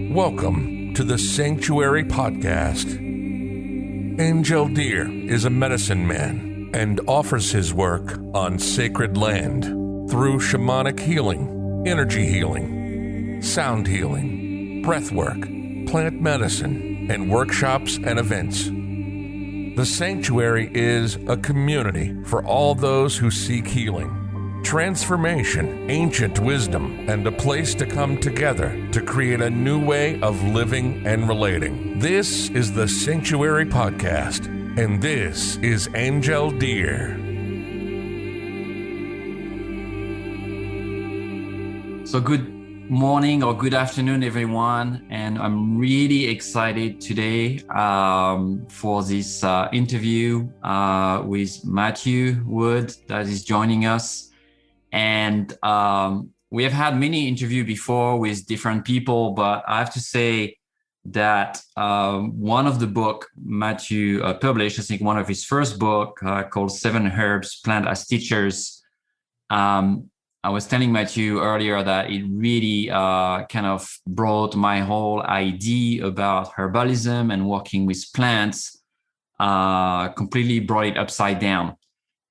Welcome to the Sanctuary Podcast. Angel Deer is a medicine man and offers his work on sacred land through shamanic healing, energy healing, sound healing, breath work, plant medicine, and workshops and events. The Sanctuary is a community for all those who seek healing, transformation, ancient wisdom, and a place to come together to create a new way of living and relating. This is the Sanctuary Podcast, and this is Angel Deer. So good morning or good afternoon, everyone. And I'm really excited today for this interview with Matthew Wood that is joining us. And we have had many interviews before with different people, but I have to say that one of the book Matthew published, I think one of his first book called 7 Herbs Plant as Teachers. I was telling Matthew earlier that it really kind of brought my whole idea about herbalism and working with plants, completely brought it upside down.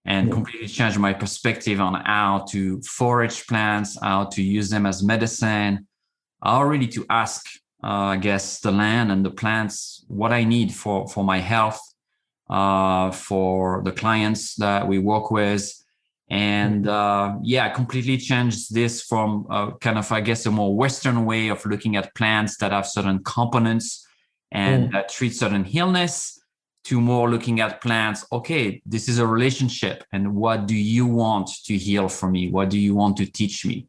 And completely changed my perspective on how to forage plants, how to use them as medicine, how really to ask, I guess, the land and the plants what I need for my health, for the clients that we work with. And completely changed this from kind of, I guess, a more Western way of looking at plants that have certain components and that treat certain illness, to more looking at plants. Okay, this is a relationship, and what do you want to heal for me? What do you want to teach me?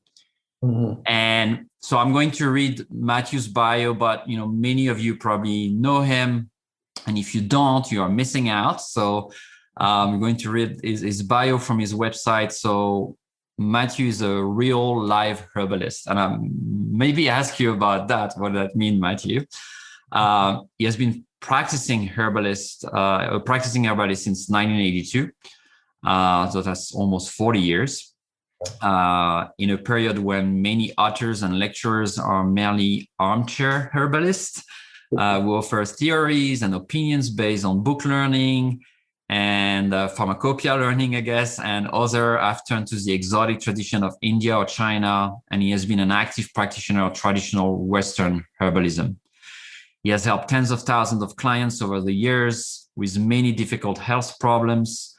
And so I'm going to read Matthew's bio, but many of you probably know him, and if you don't, you are missing out. So I'm going to read his bio from his website. So Matthew is a real live herbalist, and I maybe ask you about that. What does that mean, Matthew? He has been practicing herbalist since 1982. So that's almost 40 years. In a period when many authors and lecturers are merely armchair herbalists, who offer theories and opinions based on book learning and pharmacopoeia learning, I guess, and other have turned to the exotic tradition of India or China, and he has been an active practitioner of traditional Western herbalism. He has helped tens of thousands of clients over the years with many difficult health problems.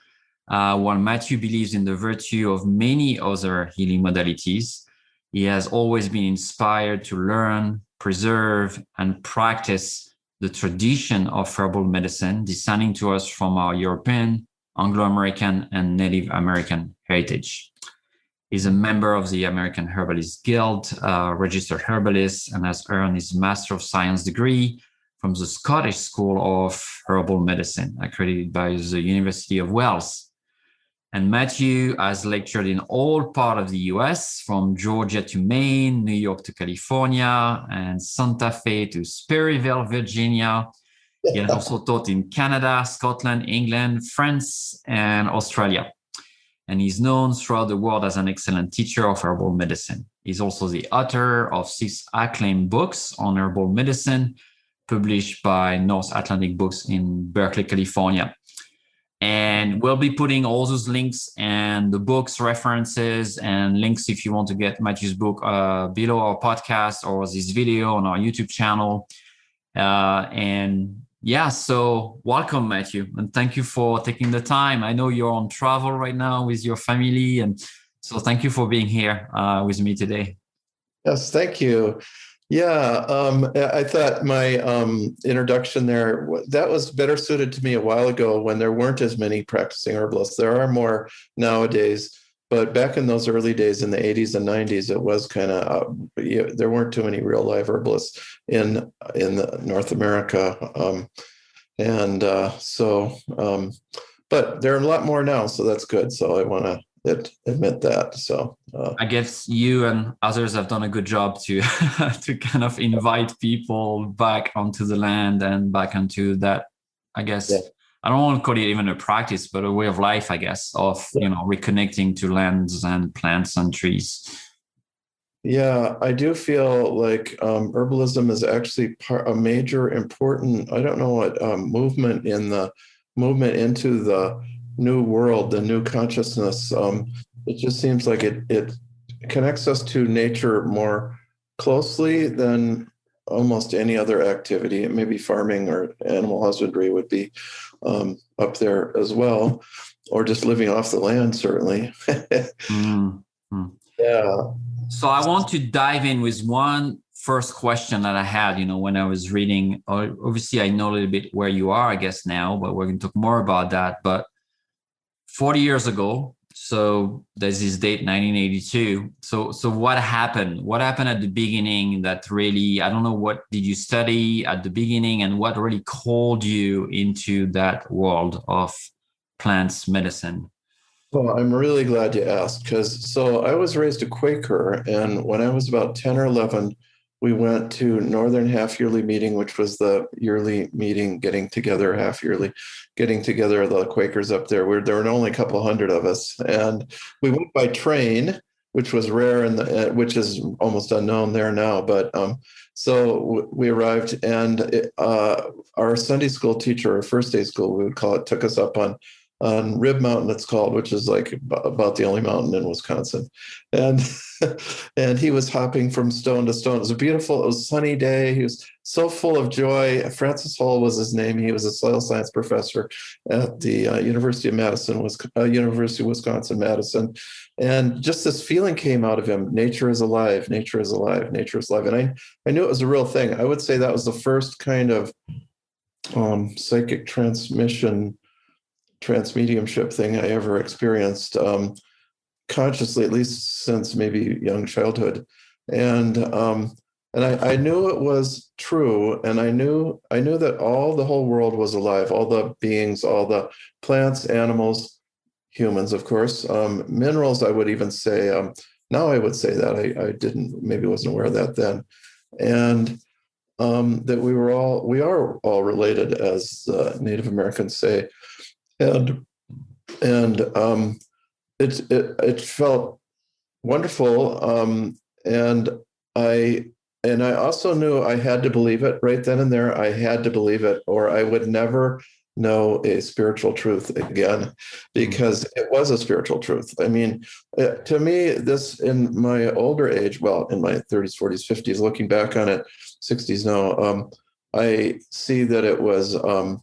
While Matthew believes in the virtue of many other healing modalities, he has always been inspired to learn, preserve, and practice the tradition of herbal medicine, descending to us from our European, Anglo-American, and Native American heritage. He's a member of the American Herbalist Guild, registered herbalist, and has earned his Master of Science degree from the Scottish School of Herbal Medicine, accredited by the University of Wales. And Matthew has lectured in all parts of the US, from Georgia to Maine, New York to California, and Santa Fe to Sperryville, Virginia. He has also taught in Canada, Scotland, England, France, and Australia. And he's known throughout the world as an excellent teacher of herbal medicine. He's also the author of 6 acclaimed books on herbal medicine, published by North Atlantic Books in Berkeley, California. And we'll be putting all those links and the books, references, and links if you want to get Matthew's book below our podcast or this video on our YouTube channel. So welcome, Matthew, and thank you for taking the time. I know you're on travel right now with your family, and so thank you for being here with me today. Yes, thank you. Yeah, I thought my introduction there, that was better suited to me a while ago when there weren't as many practicing herbalists. There are more nowadays, but back in those early days in the 80s and 90s, it was kind of, there weren't too many real live herbalists in North America. But there are a lot more now, so that's good. So I want to admit that. So I guess you and others have done a good job to to kind of invite people back onto the land and back onto that, I guess, I don't want to call it even a practice, but a way of life, I guess, of, reconnecting to lands and plants and trees. Yeah, I do feel like herbalism is actually a major important, I don't know what movement into the new world, the new consciousness. It just seems like it connects us to nature more closely than almost any other activity. Maybe farming or animal husbandry would be up there as well, or just living off the land, certainly. Mm. Yeah. So I want to dive in with one first question that I had, when I was reading. Obviously, I know a little bit where you are, I guess, now, but we're going to talk more about that. But 40 years ago, so there's this date, 1982. So what happened? What happened at the beginning that really, I don't know, what did you study at the beginning and what really called you into that world of plants medicine? Well, I'm really glad you asked because I was raised a Quaker, and when I was about 10 or 11, we went to Northern Half Yearly Meeting, which was the yearly meeting half yearly, getting together the Quakers up there. There were only a couple hundred of us, and we went by train, which was rare and which is almost unknown there now. But we arrived, and our Sunday school teacher, or first day school, we would call it, took us up on Rib Mountain, it's called, which is like about the only mountain in Wisconsin. And and he was hopping from stone to stone. It was a sunny day. He was so full of joy. Francis Hall was his name. He was a soil science professor at the University of Wisconsin, Madison. And just this feeling came out of him: nature is alive, nature is alive, nature is alive. And I knew it was a real thing. I would say that was the first kind of psychic transmediumship thing I ever experienced consciously, at least since maybe young childhood. And I knew it was true, and I knew that the whole world was alive, all the beings, all the plants, animals, humans, of course, minerals. I would even say now I would say that I didn't, maybe wasn't aware of that then, and that we are all related, as Native Americans say. And it felt wonderful, and I I also knew I had to believe it right then and there. I had to believe it, or I would never know a spiritual truth again, because it was a spiritual truth. I mean, to me, this, in my older age, well, in my 30s, 40s, 50s, looking back on it, 60s now, I see that it was a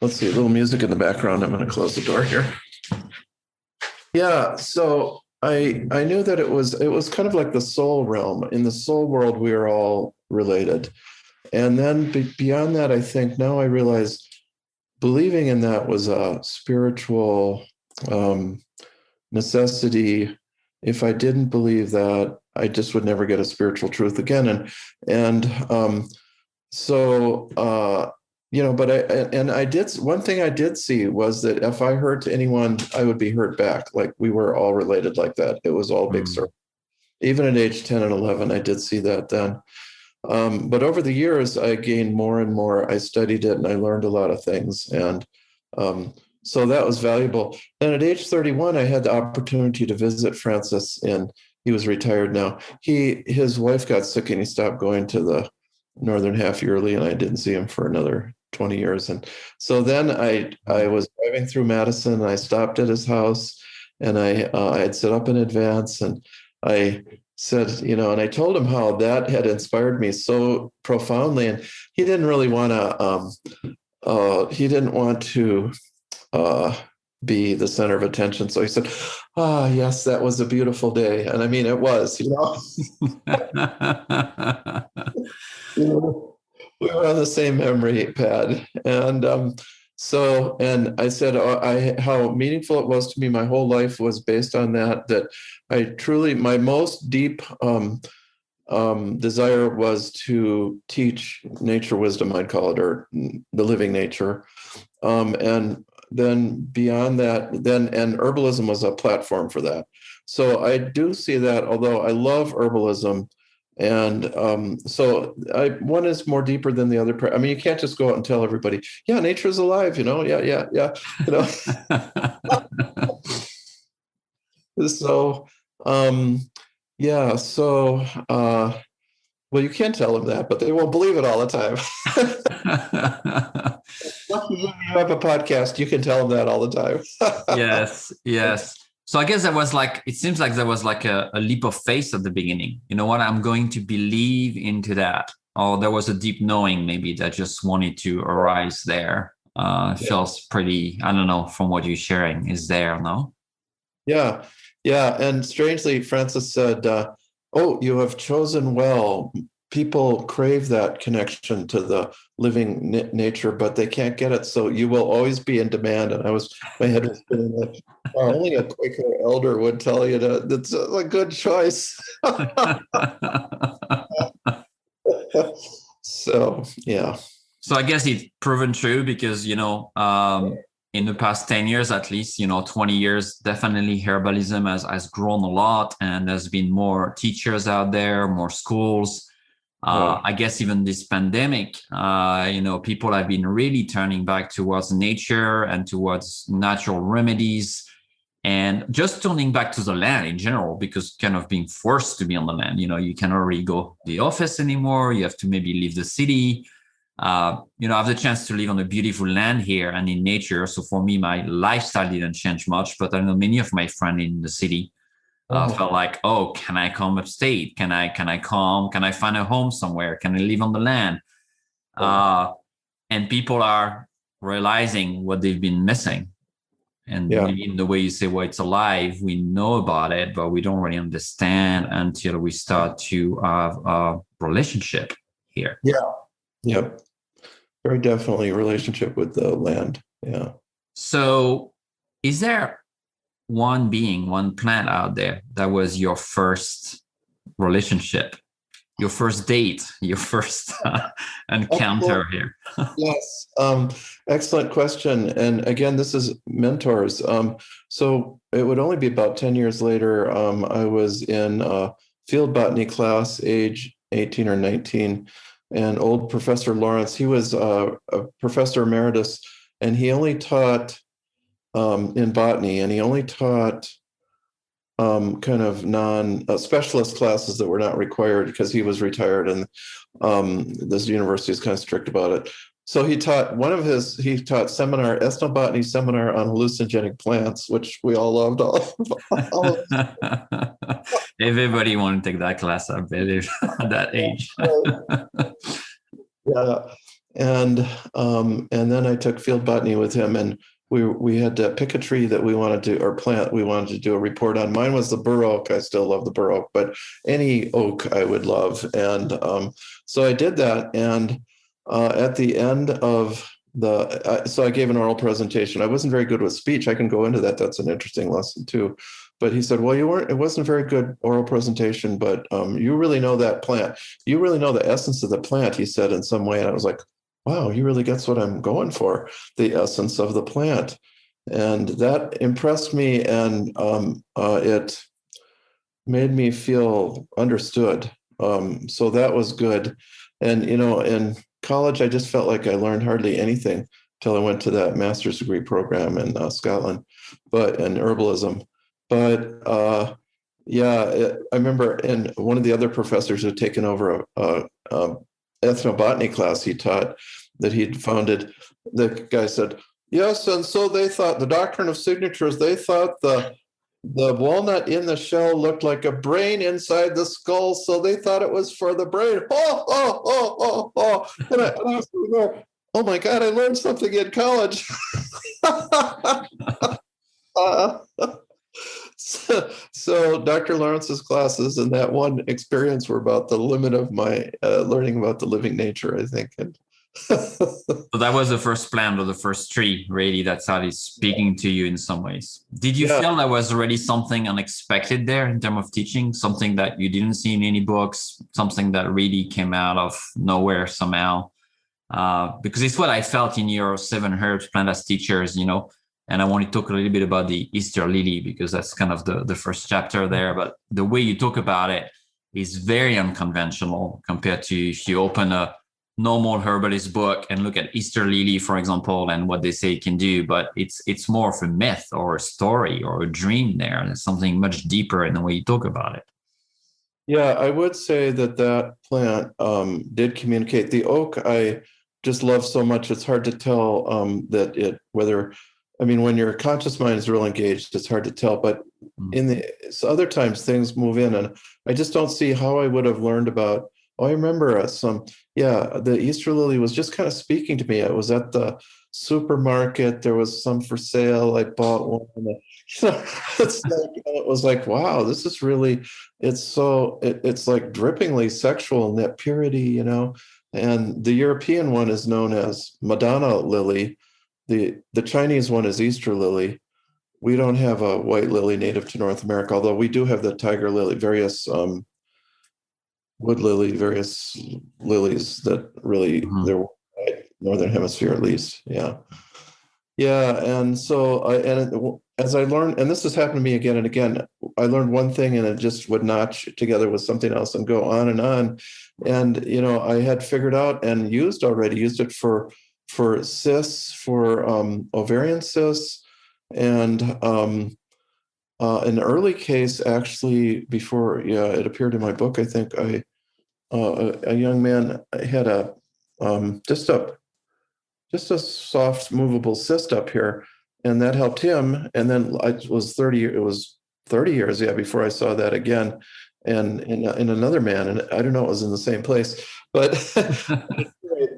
let's see, a little music in the background. I'm going to close the door here. Yeah, so I knew that it was kind of like the soul realm. In the soul world, we are all related. And then beyond that, I think now I realize believing in that was a spiritual necessity. If I didn't believe that, I just would never get a spiritual truth again. But I did, one thing I did see was that if I hurt anyone, I would be hurt back. Like, we were all related like that. It was all big circle. Even at age 10 and 11, I did see that then. But over the years, I gained more and more. I studied it and I learned a lot of things. And so that was valuable. Then at age 31, I had the opportunity to visit Francis, and he was retired now. His wife got sick and he stopped going to the Northern Half Yearly, and I didn't see him for another 20 years. And so then I was driving through Madison, and I stopped at his house, and I had set up in advance, and I said, and I told him how that had inspired me so profoundly. And he didn't really want to be the center of attention. So he said, yes, that was a beautiful day. And I mean, it was, we were on the same memory pad. And and I said, how meaningful it was to me. My whole life was based on that I truly, my most deep desire was to teach nature wisdom, I'd call it, or the living nature. And then beyond that, and herbalism was a platform for that. So I do see that, although I love herbalism. And one is more deeper than the other. I mean, you can't just go out and tell everybody, yeah, nature is alive, yeah. So Yeah. So, well, you can tell them that, but they won't believe it all the time. Lucky you have a podcast. You can tell them that all the time. Yes, yes. So I guess it seems like there was like a leap of faith at the beginning. You know what? I'm going to believe into that. Or there was a deep knowing maybe that just wanted to arise there. Feels pretty, I don't know, from what you're sharing, is there, no? Yeah. Yeah. And strangely, Francis said, oh, you have chosen well. People crave that connection to the living nature, but they can't get it. So you will always be in demand. And my head was spinning like, only a Quaker elder would tell you that it's a good choice. So, yeah. So I guess it's proven true because, in the past 10 years, at least, 20 years, definitely herbalism has grown a lot, and there's been more teachers out there, more schools. I guess even this pandemic, people have been really turning back towards nature and towards natural remedies, and just turning back to the land in general, because kind of being forced to be on the land. You cannot really go to the office anymore. You have to maybe leave the city. I have the chance to live on a beautiful land here and in nature. So for me, my lifestyle didn't change much, but I know many of my friends in the city felt like, oh, can I come upstate? Can I come? Can I find a home somewhere? Can I live on the land? And people are realizing what they've been missing. And maybe in the way you say, well, it's alive, we know about it, but we don't really understand until we start to have a relationship here. Yeah. Yep. Very definitely a relationship with the land. Yeah. So is there one being, one plant out there that was your first relationship, your first date, your first encounter here? Yes. Excellent question. And again, this is mentors. So it would only be about 10 years later. I was in a field botany class, age 18 or 19. And old Professor Lawrence, he was a professor emeritus, and he only taught in botany, and he only taught kind of non-specialist classes that were not required because he was retired, and this university is kind of strict about it. So he taught ethnobotany seminar on hallucinogenic plants, which we all loved. Everybody wanted to take that class, I believe, at that age. Yeah, and then I took field botany with him, and we had to pick a tree that we wanted to, or plant we wanted to do a report on. Mine was the bur oak. I still love the bur oak, but any oak I would love. And so I did that, and at the end of so I gave an oral presentation. I wasn't very good with speech. I can go into that. That's an interesting lesson too. But he said, well, it wasn't a very good oral presentation, but you really know that plant. You really know the essence of the plant, he said in some way. And I was like, wow, he really gets what I'm going for, the essence of the plant. And that impressed me, and it made me feel understood. So that was good. And, in college, I just felt like I learned hardly anything till I went to that master's degree program in Scotland, in herbalism. But I remember, and one of the other professors who had taken over a ethnobotany class he taught that he'd founded, the guy said, yes, and so they thought, the doctrine of signatures, they thought the walnut in the shell looked like a brain inside the skull, so they thought it was for the brain. And I was there, oh my God, I learned something in college. So Dr. Lawrence's classes and that one experience were about the limit of my learning about the living nature, I think. So that was the first plant or the first tree, really, that started speaking to you in some ways. Did you feel there was already something unexpected there in terms of teaching, something that you didn't see in any books, something that really came out of nowhere somehow? Because it's what I felt in your 7 herbs plant as teachers, and I want to talk a little bit about the Easter lily, because that's kind of the first chapter there. But the way you talk about it is very unconventional compared to if you open a normal herbalist book and look at Easter lily, for example, and what they say it can do. But it's more of a myth or a story or a dream there. There's something much deeper in the way you talk about it. Yeah, I would say that that plant did communicate. The oak, I just love so much. It's hard to tell that it whether, I mean, when your conscious mind is real engaged, it's hard to tell. But Mm. in the so other times, things move in, and I just don't see how I would have learned about. Oh, I remember some. Yeah, the Easter lily was just kind of speaking to me. I was at the supermarket. There was some for sale. I bought one. It's like it was like, wow, this is really it's like drippingly sexual in that purity. And the European one is known as Madonna lily. The Chinese one is Easter lily. We don't have a white lily native to North America, although we do have the tiger lily, various wood lily, various lilies that really Mhm. they're white, northern hemisphere at least. Yeah. Yeah, and so as I learned, and this has happened to me again and again, I learned one thing and it just would notch together with something else and go on and on. And I had figured out and used it for cysts, for ovarian cysts, and an early case actually before, yeah, it appeared in my book. I think a young man had a just a soft movable cyst up here, and that helped him. And then it was 30 years, yeah, before I saw that again, and in another man, and I don't know, it was in the same place, but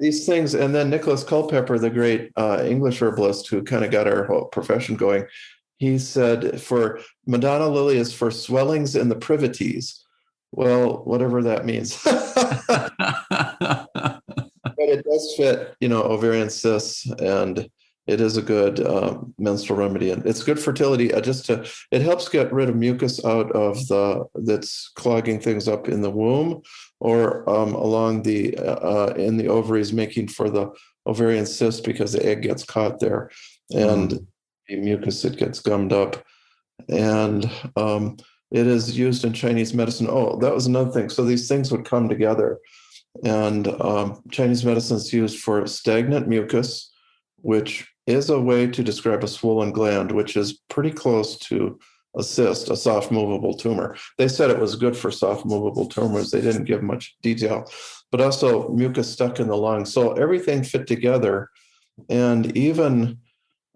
these things. And then Nicholas Culpeper, the great English herbalist who kind of got our whole profession going, he said, for Madonna lily is for swellings in the privities. Well, whatever that means. But it does fit, ovarian cysts, and it is a good menstrual remedy, and it's good fertility. It helps get rid of mucus out of that's clogging things up in the womb, or along the in the ovaries, making for the ovarian cyst because the egg gets caught there, and Mm. the mucus, it gets gummed up, and it is used in Chinese medicine. Oh, that was another thing. So these things would come together. And Chinese medicine is used for stagnant mucus, which is a way to describe a swollen gland, which is pretty close to a cyst, a soft movable tumor. They said it was good for soft movable tumors. They didn't give much detail, but also mucus stuck in the lung. So everything fit together. And even,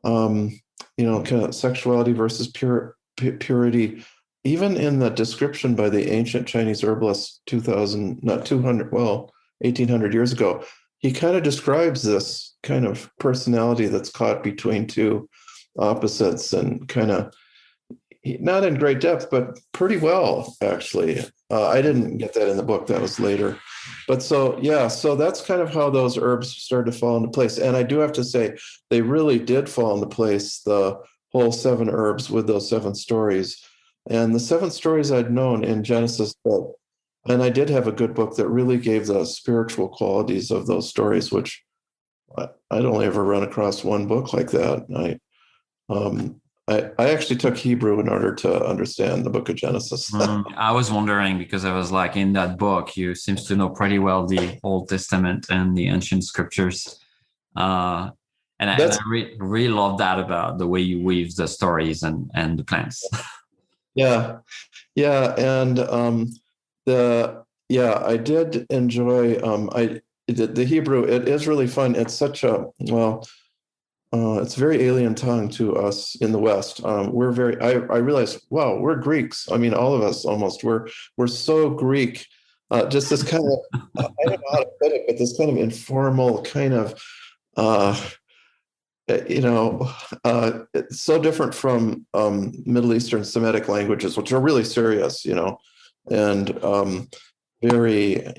kind of sexuality versus purity, even in the description by the ancient Chinese herbalists 2000, not 200, well, 1800 years ago, he kind of describes this kind of personality that's caught between two opposites, and kind of not in great depth, but pretty well, actually. I didn't get that in the book. That was later. But so, yeah, so that's kind of how those herbs started to fall into place. And I do have to say, they really did fall into place, the whole 7 herbs with those 7 stories. And the 7 stories I'd known in Genesis, and I did have a good book that really gave the spiritual qualities of those stories, which I'd only ever run across one book like that. Um, I actually took Hebrew in order to understand the book of Genesis. I was wondering because I was like, in that book, you seems to know pretty well the Old Testament and the ancient scriptures. Uh, and I That's really love that about the way you weave the stories and the plants. yeah, yeah, and the yeah, I did enjoy the Hebrew. It is really fun. It's such a well, it's very alien tongue to us in the West. We're very. I realized, wow, we're Greeks. I mean, all of us almost. We're so Greek. Just this kind of I don't know how to put it, but this kind of informal kind of uh, you know it's so different from Middle Eastern Semitic languages, which are really serious. And very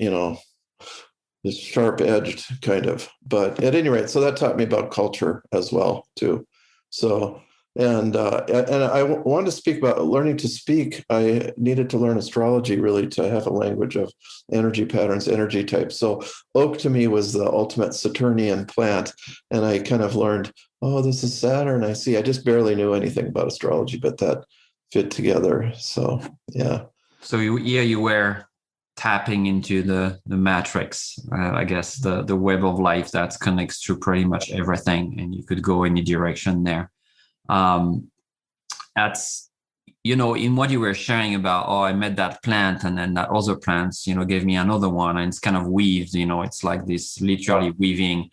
just sharp edged kind of. But at any rate, so that taught me about culture as well too. So and I wanted to speak about learning to speak. I needed to learn astrology really to have a language of energy patterns, energy types. So oak to me was the ultimate Saturnian plant, and I kind of learned, oh, this is Saturn. I see. I just barely knew anything about astrology, but that fit together. So yeah. So you were tapping into the matrix, I guess the web of life that connects to pretty much everything, and you could go any direction there. Um, that's in what you were sharing about, oh, I met that plant and then that other plants, gave me another one, and it's kind of weaved, it's like this literally weaving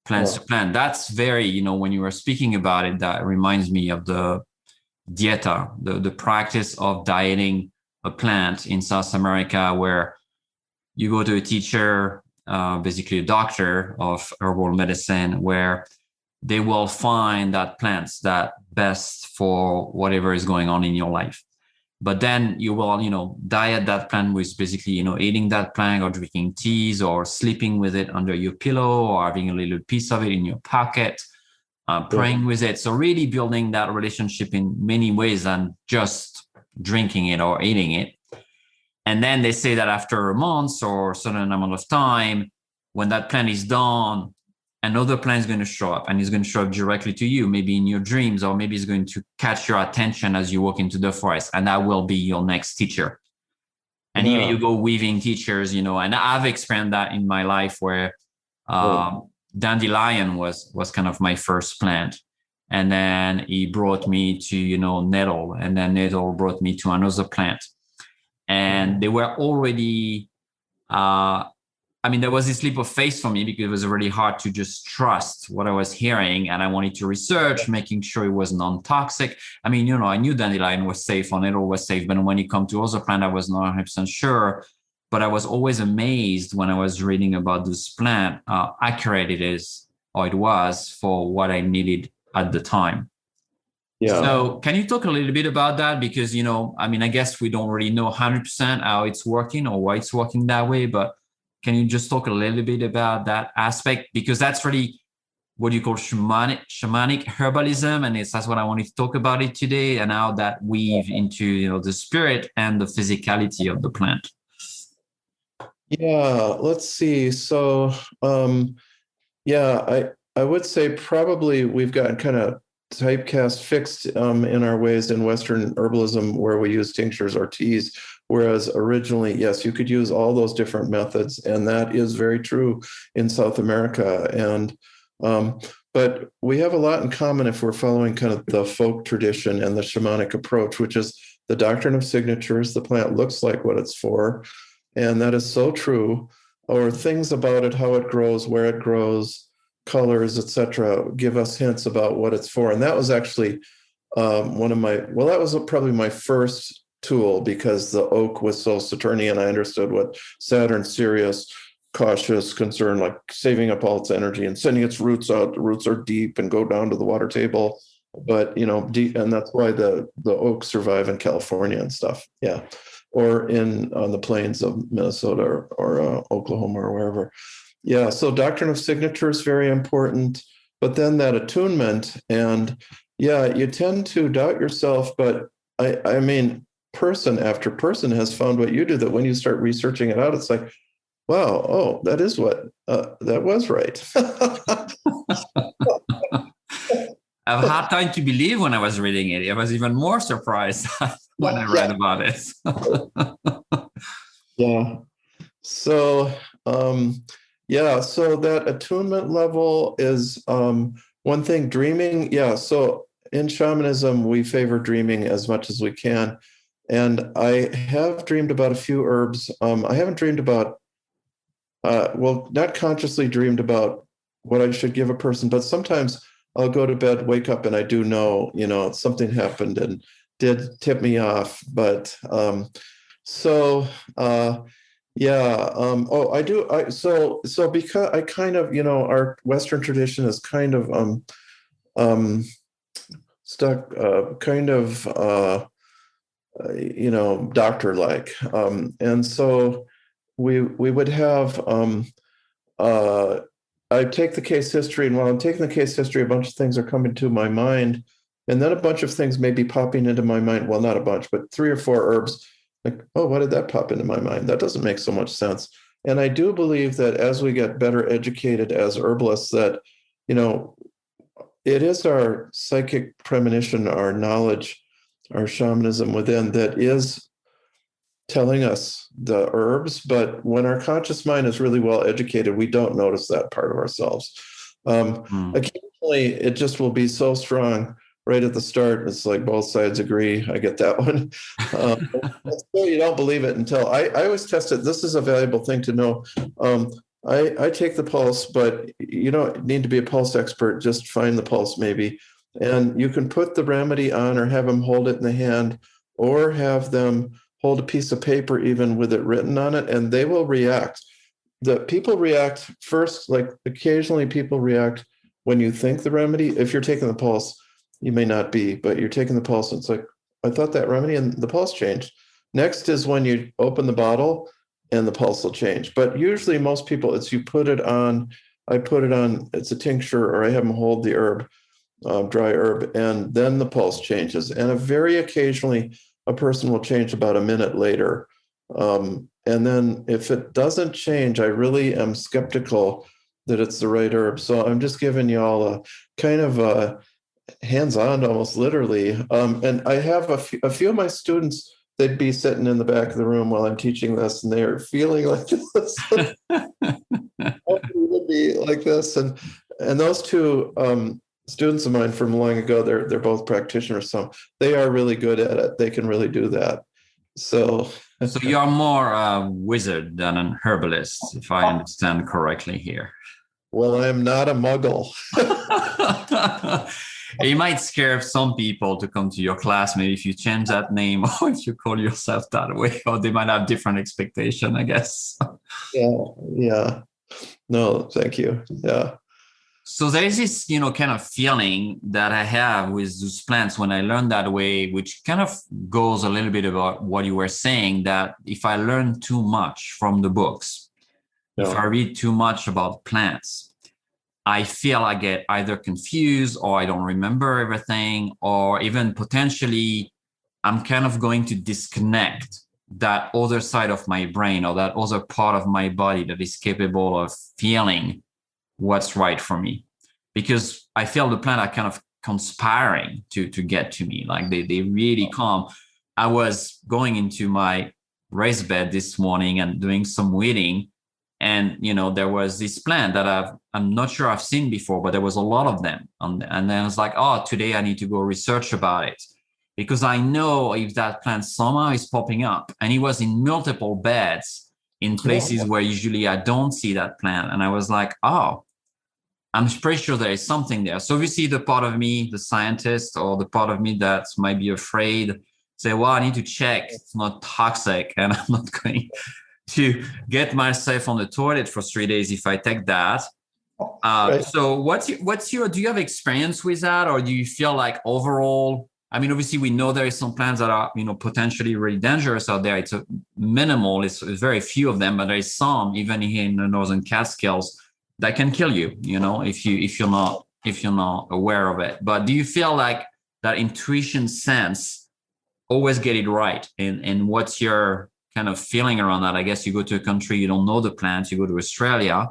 plants to plant. That's very, when you were speaking about it, that reminds me of the Dieta, the practice of dieting a plant in South America, where you go to a teacher, basically a doctor of herbal medicine, where they will find that plants that best for whatever is going on in your life. But then you will, diet that plant with basically, eating that plant or drinking teas or sleeping with it under your pillow or having a little piece of it in your pocket, praying with it. So really building that relationship in many ways than just drinking it or eating it. And then they say that after a month or a certain amount of time, when that plant is done, another plant is going to show up, and it's going to show up directly to you, maybe in your dreams, or maybe it's going to catch your attention as you walk into the forest, and that will be your next teacher. And here you go weaving teachers, and I've experienced that in my life, where dandelion was kind of my first plant. And then he brought me to, nettle, and then nettle brought me to another plant. And they were already, there was this leap of faith for me, because it was really hard to just trust what I was hearing. And I wanted to research, making sure it was non-toxic. I knew dandelion was safe, or nettle was safe. But when it comes to other plant, I was not 100% sure. But I was always amazed when I was reading about this plant, how accurate it is, or it was, for what I needed at the time. Yeah. So can you talk a little bit about that? Because, I guess we don't really know 100% how it's working or why it's working that way, but can you just talk a little bit about that aspect? Because that's really what you call shamanic herbalism. And that's what I wanted to talk about it today, and how that weave into, the spirit and the physicality of the plant. Yeah, let's see. So, I would say probably we've gotten kind of typecast fixed in our ways in Western herbalism, where we use tinctures or teas, whereas originally, yes, you could use all those different methods, and that is very true in South America. And but we have a lot in common if we're following kind of the folk tradition and the shamanic approach, which is the doctrine of signatures. The plant looks like what it's for, and that is so true. Or things about it, how it grows, where it grows, colors, etc., give us hints about what it's for. And that was actually that was probably my first tool, because the oak was so Saturnian. I understood what Saturn, serious, cautious, concerned, like saving up all its energy and sending its roots out. The roots are deep and go down to the water table, but deep, and that's why the oaks survive in California and stuff. Yeah. Or on the plains of Minnesota or Oklahoma or wherever. Yeah, so doctrine of signature is very important, but then that attunement, and you tend to doubt yourself, but I mean, person after person has found what you do, that when you start researching it out, it's like, wow, that is what, that was right. I've had time to believe when I was reading it. I was even more surprised when I read about it. Yeah. So, so that attunement level is one thing. Dreaming, so in shamanism, we favor dreaming as much as we can. And I have dreamed about a few herbs. I haven't dreamed about, not consciously dreamed about what I should give a person, but sometimes I'll go to bed, wake up, and I do know, something happened and did tip me off. But I do. So because I kind of, our Western tradition is kind of stuck, kind of, doctor-like, and so we would have. I take the case history, and while I'm taking the case history, a bunch of things are coming to my mind, and then a bunch of things may be popping into my mind. Well, not a bunch, but 3 or 4 herbs. Like, oh, why did that pop into my mind? That doesn't make so much sense. And I do believe that as we get better educated as herbalists, that, it is our psychic premonition, our knowledge, our shamanism within that is telling us the herbs. But when our conscious mind is really well educated, we don't notice that part of ourselves. Occasionally, it just will be so strong right at the start. It's like both sides agree. I get that one. So you don't believe it until I always test it. This is a valuable thing to know. I take the pulse, but you don't need to be a pulse expert. Just find the pulse maybe. And you can put the remedy on or have them hold it in the hand or have them hold a piece of paper even with it written on it, and they will react. The people react first, like occasionally people react when you think the remedy. If you're taking the pulse, you may not be, but you're taking the pulse. And it's like, I thought that remedy, and the pulse changed. Next is when you open the bottle and the pulse will change. But usually most people, it's you put it on, I put it on, it's a tincture, or I have them hold the herb, dry herb, and then the pulse changes. And very occasionally a person will change about a minute later. And then if it doesn't change, I really am skeptical that it's the right herb. So I'm just giving you all a kind of a hands-on, almost literally. And I have a few of my students, they'd be sitting in the back of the room while I'm teaching this, and they're feeling like this. Would be like this. And those two students of mine from long ago, they're both practitioners, so they are really good at it. They can really do that. So you're more a wizard than an herbalist, if I understand correctly here. Well, I am not a muggle. It might scare some people to come to your class, maybe if you change that name or if you call yourself that way, or they might have different expectation, I guess. Yeah. No, thank you. Yeah. So there is this, kind of feeling that I have with those plants when I learn that way, which kind of goes a little bit about what you were saying, that if I learn too much from the books, if I read too much about plants, I feel I get either confused or I don't remember everything, or even potentially I'm kind of going to disconnect that other side of my brain or that other part of my body that is capable of feeling what's right for me, because I feel the plant are kind of conspiring to get to me. Like they really come. I was going into my raised bed this morning and doing some weeding, and there was this plant that I'm not sure I've seen before, but there was a lot of them, and then I was like, oh, today I need to go research about it, because I know if that plant somehow is popping up, and it was in multiple beds in places where usually I don't see that plant. And I was like, oh, I'm pretty sure there is something there. So obviously the part of me, the scientist, or the part of me that might be afraid, say, well, I need to check it's not toxic, and I'm not going to get myself on the toilet for 3 days if I take that. Right. So what's your, do you have experience with that? Or do you feel like overall, I mean, obviously we know there is some plants that are, potentially really dangerous out there. It's a minimal, it's very few of them, but there is some, even here in the Northern Catskills, that can kill you, if you're not aware of it. But do you feel like that intuition sense always get it right? And what's your kind of feeling around that? I guess you go to a country, you don't know the plants, you go to Australia,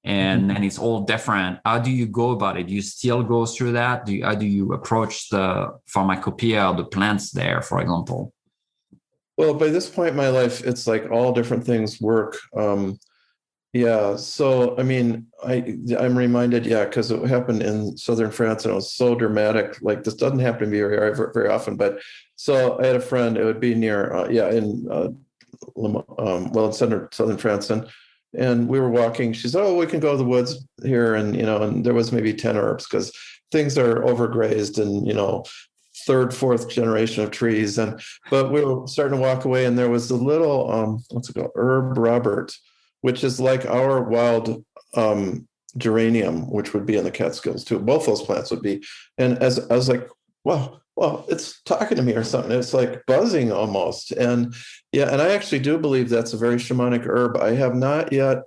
and it's all different. How do you go about it? Do you still go through that? How do you approach the pharmacopoeia of the plants there, for example? Well, by this point in my life, it's like all different things work. Yeah. So, I mean, I'm reminded, because it happened in southern France and it was so dramatic. Like, this doesn't happen to me very, very often. But so I had a friend, it would be near, in southern France. And we were walking. She said, oh, we can go to the woods here. And, and there was maybe 10 herbs because things are overgrazed and, third, fourth generation of trees. But we were starting to walk away, and there was a little, what's it called? Herb Robert, which is like our wild geranium, which would be in the Catskills too. Both those plants would be. And as I was like, wow, it's talking to me or something. It's like buzzing almost. And and I actually do believe that's a very shamanic herb. I have not yet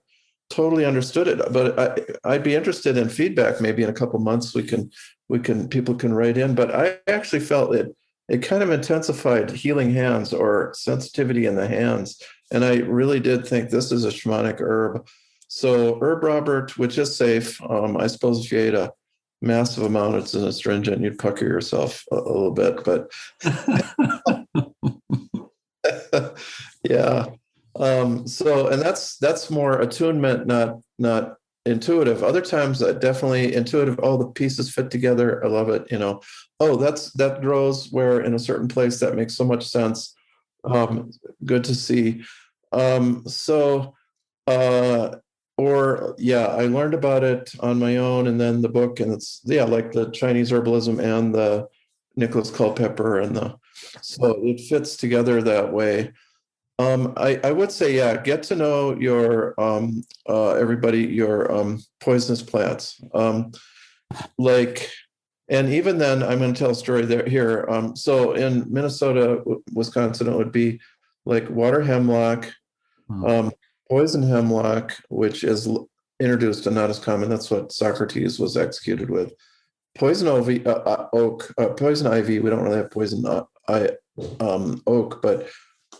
totally understood it, but I'd be interested in feedback. Maybe in a couple months people can write in. But I actually felt it kind of intensified healing hands or sensitivity in the hands. And I really did think this is a shamanic herb. So Herb Robert, which is safe. I suppose if you ate a massive amount, it's an astringent, you'd pucker yourself a little bit. But yeah. So, and that's more attunement, not intuitive. Other times, definitely intuitive. Oh, the pieces fit together. I love it. Oh, that grows where in a certain place. That makes so much sense. Good to see. So, or yeah, I learned about it on my own, and then the book, and it's like the Chinese herbalism and the Nicholas Culpeper so it fits together that way. I would say, get to know your everybody, your poisonous plants. And even then, I'm going to tell a story here. So in Minnesota, Wisconsin, it would be like water hemlock, poison hemlock, which is introduced and not as common. That's what Socrates was executed with. Poison oak, poison ivy. We don't really have poison oak, but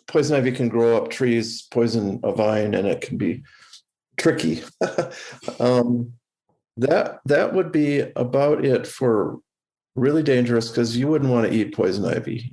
poison ivy can grow up trees, poison a vine, and it can be tricky. That would be about it for really dangerous, because you wouldn't want to eat poison ivy,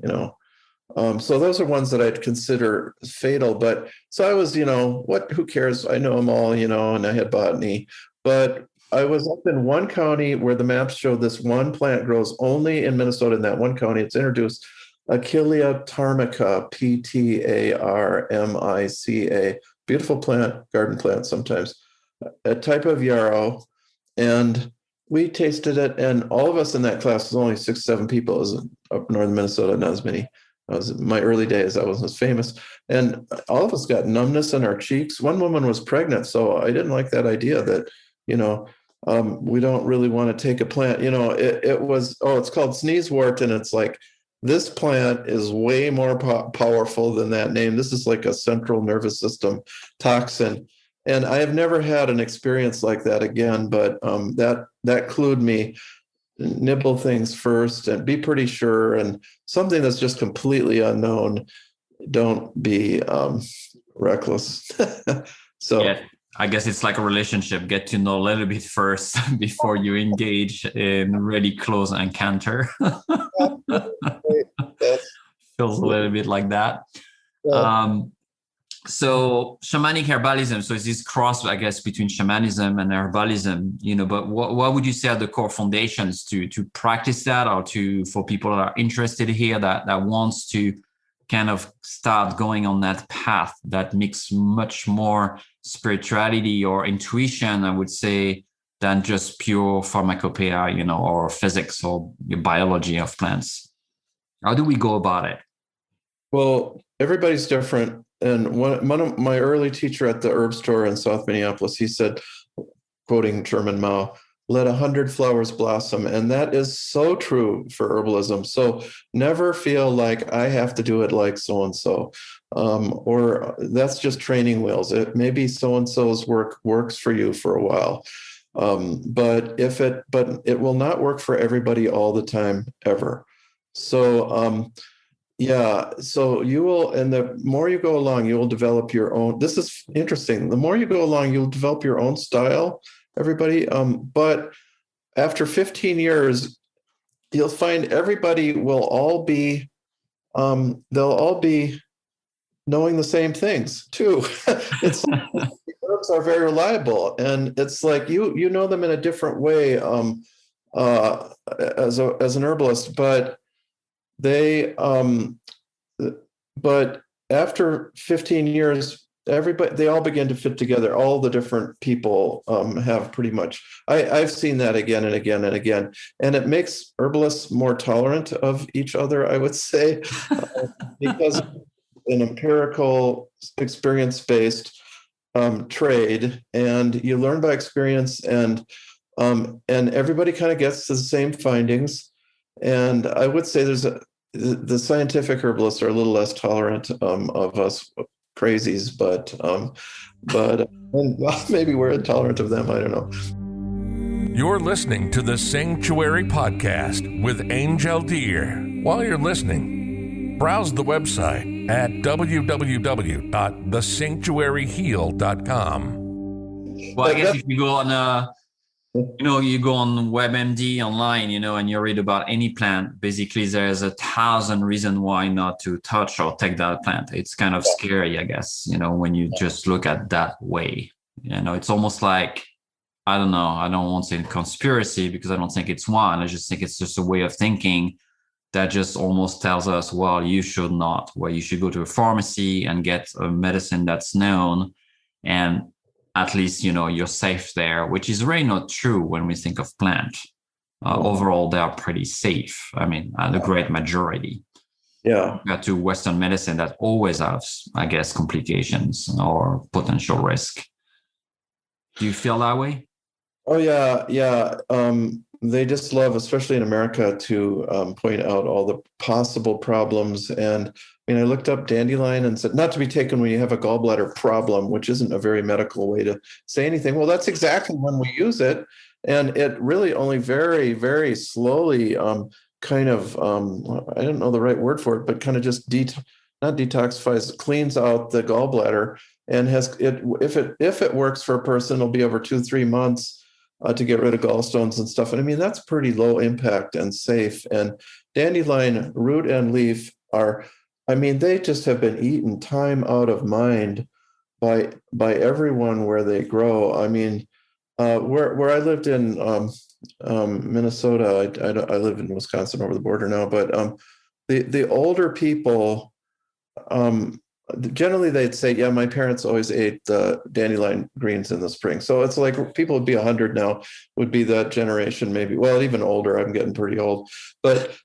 So those are ones that I'd consider fatal. But so I was, who cares? I know them all, and I had botany. But I was up in one county where the maps showed this one plant grows only in Minnesota, in that one county. It's introduced, Achillea tarmica, Ptarmica. Beautiful plant, garden plant sometimes. A type of yarrow. And we tasted it, and all of us in that class was only 6, 7 people. It was up northern Minnesota, not as many. I was in my early days, I wasn't as famous. And all of us got numbness in our cheeks. One woman was pregnant, so I didn't like that idea that, we don't really want to take a plant. It was, it's called sneezewort, and it's like, this plant is way more powerful than that name. This is like a central nervous system toxin. And I have never had an experience like that again, but that clued me. Nibble things first and be pretty sure, and something that's just completely unknown, don't be reckless. So yeah, I guess it's like a relationship. Get to know a little bit first before you engage in really close encounter. Feels a little bit like that. Yeah. So shamanic herbalism, so it's this cross, I guess, between shamanism and herbalism, but what would you say are the core foundations to practice that, or for people that are interested here, that wants to kind of start going on that path that makes much more spirituality or intuition, I would say, than just pure pharmacopoeia, or physics or biology of plants? How do we go about it? Well, everybody's different. And one of my early teacher at the herb store in South Minneapolis, he said, quoting German Mao, "Let 100 flowers blossom." And that is so true for herbalism. So never feel like I have to do it like so-and-so, or that's just training wheels. It maybe so-and-so's work works for you for a while. But it will not work for everybody all the time, ever. So, so you will, and the more you go along, you will develop your own. This is interesting. The more you go along, you'll develop your own style, everybody. But after 15 years, you'll find everybody will all be, they'll all be knowing the same things too. It's herbs are very reliable, and it's like you know them in a different way as an herbalist, but but after 15 years, they all begin to fit together. All the different people have pretty much, I've seen that again and again and again. And it makes herbalists more tolerant of each other, I would say, because an empirical, experience-based trade, and you learn by experience, and everybody kind of gets to the same findings. And I would say the scientific herbalists are a little less tolerant of us crazies, but maybe we're intolerant of them. I don't know. You're listening to the Sanctuary Podcast with Angel Deer. While you're listening, browse the website at www.thesanctuaryheal.com. Well, I guess if you go on you go on WebMD online, and you read about any plant, basically there's 1,000 reasons why not to touch or take that plant. It's kind of scary, I guess, when you just look at that way. It's almost like I don't know. I don't want to say conspiracy because I don't think it's one. I just think it's just a way of thinking that just almost tells us, well, you should not. Well, you should go to a pharmacy and get a medicine that's known, and at least you're safe there, which is really not true when we think of plant. Overall, they are pretty safe. I mean, the great majority. Yeah. Compared to Western medicine that always has, I guess, complications or potential risk. Do you feel that way? Oh yeah, yeah. They just love, especially in America, to point out all the possible problems. And I mean, I looked up dandelion and said, not to be taken when you have a gallbladder problem, which isn't a very medical way to say anything. Well, that's exactly when we use it, and it really only very, very slowly, kind of, I don't know the right word for it, but kind of just not detoxifies, cleans out the gallbladder, and has it. If it works for a person, it'll be over 2-3 months to get rid of gallstones and stuff. And I mean, that's pretty low impact and safe. And dandelion root and leaf are, I mean, they just have been eaten time out of mind by everyone where they grow. I mean, where I lived in Minnesota, I live in Wisconsin over the border now, but the older people, generally they'd say, yeah, my parents always ate the dandelion greens in the spring. So it's like people would be 100 now, would be that generation, maybe, well, even older. I'm getting pretty old, but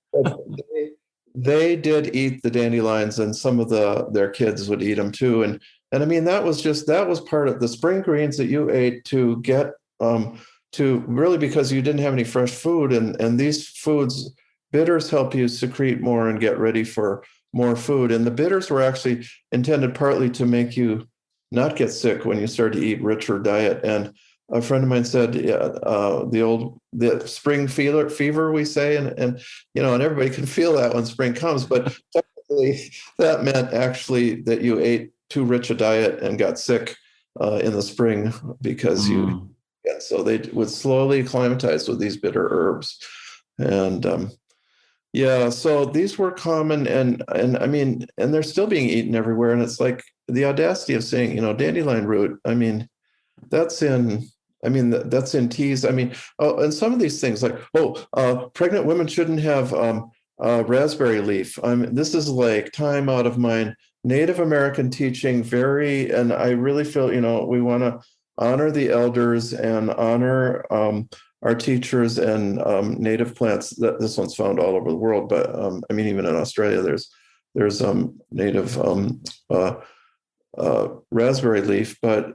they did eat the dandelions, and some of their kids would eat them too. And I mean, that was part of the spring greens that you ate to get to really, because you didn't have any fresh food, and these foods, bitters help you secrete more and get ready for more food. And the bitters were actually intended partly to make you not get sick when you start to eat richer diet. And a friend of mine said, the spring fever, we say, and everybody can feel that when spring comes, but technically that meant actually that you ate too rich a diet and got sick in the spring because so they would slowly acclimatize with these bitter herbs. And yeah, so these were common, and I mean, and they're still being eaten everywhere. And it's like the audacity of saying, dandelion root. I mean, that's in teas. I mean, and some of these things like, pregnant women shouldn't have raspberry leaf. I mean, this is like time out of mind. Native American teaching, and I really feel, we want to honor the elders and honor our teachers and native plants. This one's found all over the world, but I mean, even in Australia, there's native raspberry leaf, but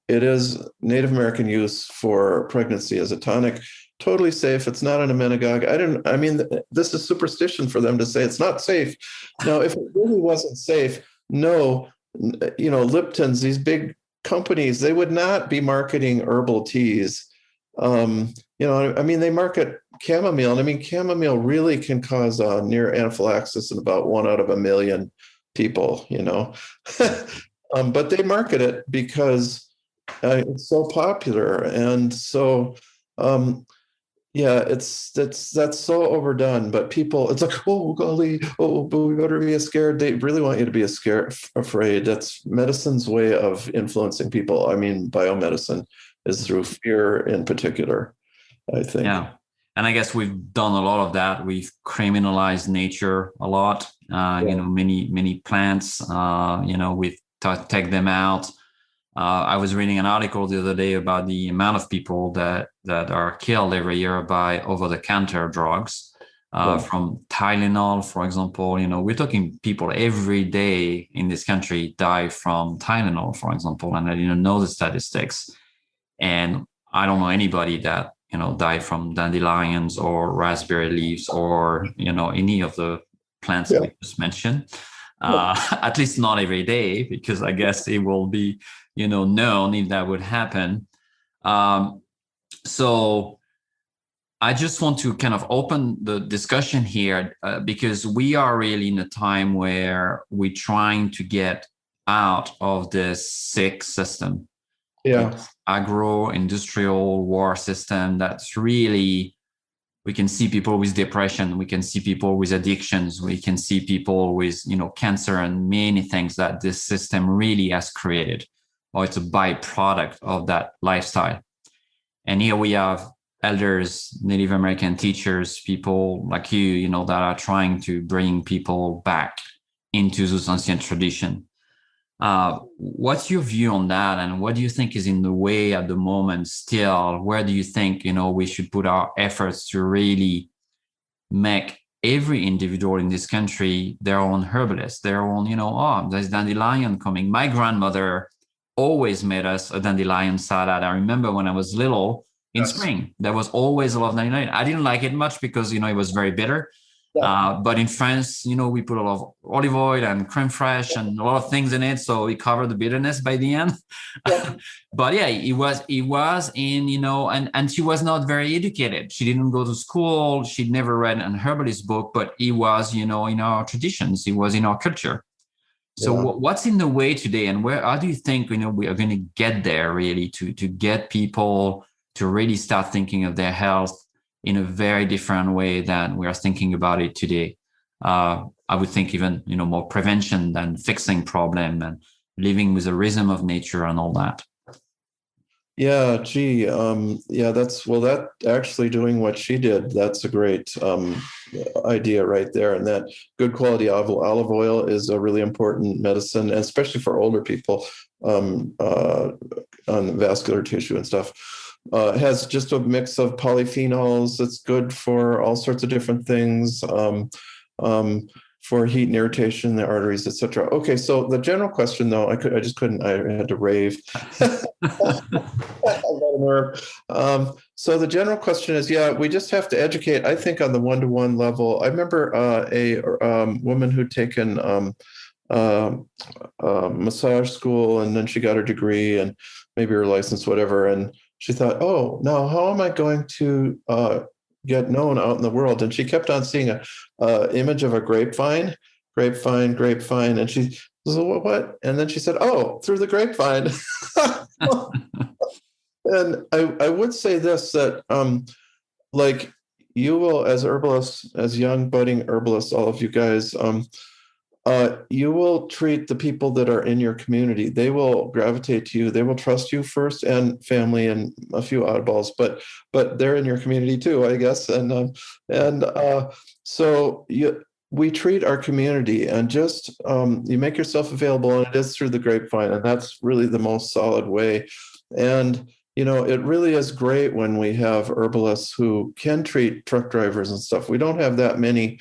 it is Native American use for pregnancy as a tonic. Totally safe. It's not an emmenagogue. This is superstition for them to say it's not safe. Now, if it really wasn't safe, no, Lipton's, these big companies, they would not be marketing herbal teas. They market chamomile, and I mean, chamomile really can cause near anaphylaxis in about 1 out of a million people, but they market it because it's so popular. And so, that's so overdone, but people, it's like, oh, golly, but we better be scared. They really want you to be afraid. That's medicine's way of influencing people. I mean, biomedicine is through fear in particular, I think. Yeah. And I guess we've done a lot of that. We've criminalized nature a lot. Many plants, we take them out. I was reading an article the other day about the amount of people that are killed every year by over-the-counter drugs, from Tylenol, for example. We're talking people every day in this country die from Tylenol, for example, and I didn't know the statistics. And I don't know anybody that, died from dandelions or raspberry leaves or, any of the plants that we just mentioned. At least not every day, because I guess it will be, known if that would happen. So I just want to kind of open the discussion here because we are really in a time where we're trying to get out of this sick system. Yeah. Agro-industrial war system that's really, we can see people with depression, we can see people with addictions, we can see people with, cancer and many things that this system really has created, or it's a byproduct of that lifestyle. And here we have elders, Native American teachers, people like you, that are trying to bring people back into those ancient tradition. What's your view on that? And what do you think is in the way at the moment still? Where do you think, we should put our efforts to really make every individual in this country their own herbalist, their own, there's dandelion coming. My grandmother always made us a dandelion salad. I remember when I was little in spring, there was always a lot of dandelion. I didn't like it much because, it was very bitter. But in France, we put a lot of olive oil and creme fraiche and a lot of things in it. So it covered the bitterness by the end. But yeah, it was in, and she was not very educated. She didn't go to school. She'd never read an herbalist book, but it was, in our traditions. It was in our culture. So what's in the way today, and how do you think, we are going to get there really to get people to really start thinking of their health in a very different way than we are thinking about it today? I would think even, more prevention than fixing problem and living with the rhythm of nature and all that. Yeah, gee, that actually doing what she did, that's a great idea right there. And that good quality olive oil is a really important medicine, and especially for older people on vascular tissue and stuff. Has just a mix of polyphenols. It's good for all sorts of different things, for heat and irritation in the arteries, etc. Okay, so the general question, though, I just couldn't. I had to rave. So the general question is, we just have to educate. I think on the one-to-one level. I remember a woman who'd taken massage school, and then she got her degree and maybe her license, whatever, and she thought, oh, now how am I going to get known out in the world? And she kept on seeing a image of a grapevine, and she said, what? And then she said, oh, through the grapevine. And I would say this, that like you will, as herbalists, as young budding herbalists, all of you guys, you will treat the people that are in your community. They will gravitate to you. They will trust you first, and family, and a few oddballs, but they're in your community too, I guess. So we treat our community, and just you make yourself available, and it is through the grapevine, and that's really the most solid way. And it really is great when we have herbalists who can treat truck drivers and stuff. We don't have that many.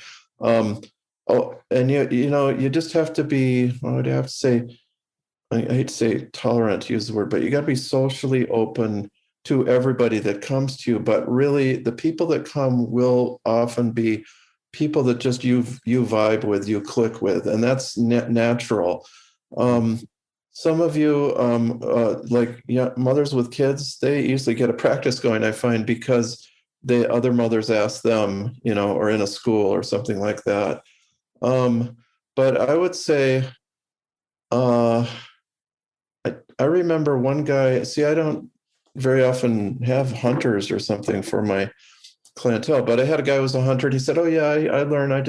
And you just have to be, what would I have to say? I hate to say tolerant, to use the word, but you got to be socially open to everybody that comes to you. But really, the people that come will often be people that just you vibe with, you click with, and that's natural. Some of you, mothers with kids, they usually get a practice going, I find, because the other mothers ask them, or in a school or something like that. But I would say, I remember one guy, I don't very often have hunters or something for my clientele, but I had a guy who was a hunter, and he said, oh yeah, I learn, I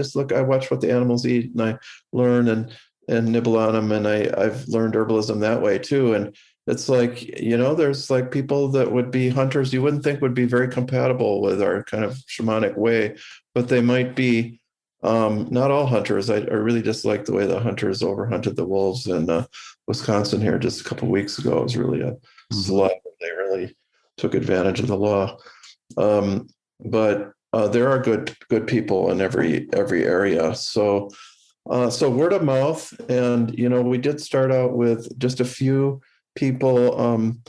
watch what the animals eat, and I learn and nibble on them. And I've learned herbalism that way too. And it's like, there's like people that would be hunters you wouldn't think would be very compatible with our kind of shamanic way, but they might be. Not all hunters. I really dislike the way the hunters overhunted the wolves in Wisconsin here just a couple of weeks ago. It was really a slaughter. They really took advantage of the law. But there are good people in every area. So word of mouth, and we did start out with just a few people in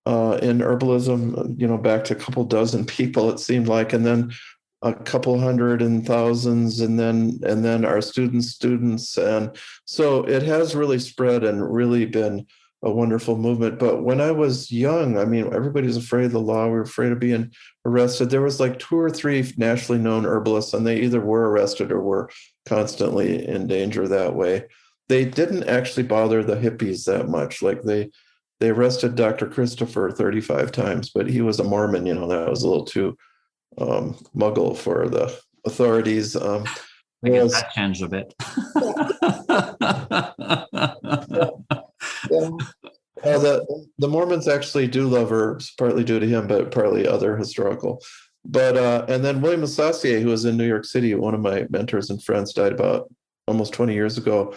herbalism. Back to a couple dozen people, it seemed like, and then a couple hundred and thousands, and then our students, and so it has really spread and really been a wonderful movement. But when I was young, everybody's afraid of the law. We were afraid of being arrested. There was like 2 or 3 nationally known herbalists, and they either were arrested or were constantly in danger that way. They didn't actually bother the hippies that much. Like they arrested Dr. Christopher 35 times, but he was a Mormon. That was a little too muggle for the authorities. I guess that changed a bit. The Mormons actually do love herbs, partly due to him, but partly other historical. But and then William Sassier, who was in New York City, one of my mentors and friends, died about almost 20 years ago.